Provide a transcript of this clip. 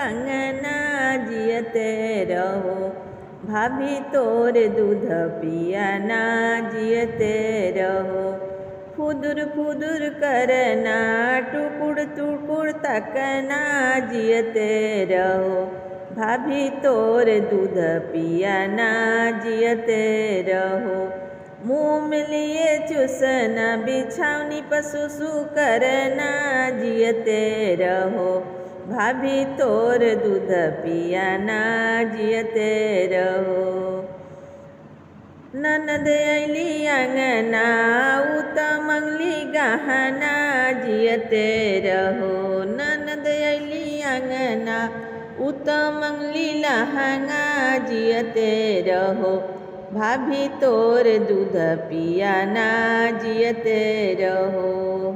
कंगना जियते रहो। भाभी तोर दूध पियाना जियते रहो। फुदुर फुदुर करना टुकुड़ टुकुड़ तकना जियते रहो। भाभी तोर दूध पियाना जियते रहो। मुँह में लिए चूसना बिछावनी पर सुसु करना जियते रहो। भाभी तोर दूध पियाना जियते रहो। ननद अइली अंगना उ त मंगली गहना जियते रहो। ननद अइली अंगना उ त मंगली लहंगा जियते रहो। भाभी तोर दूध पियाना जियते रहो।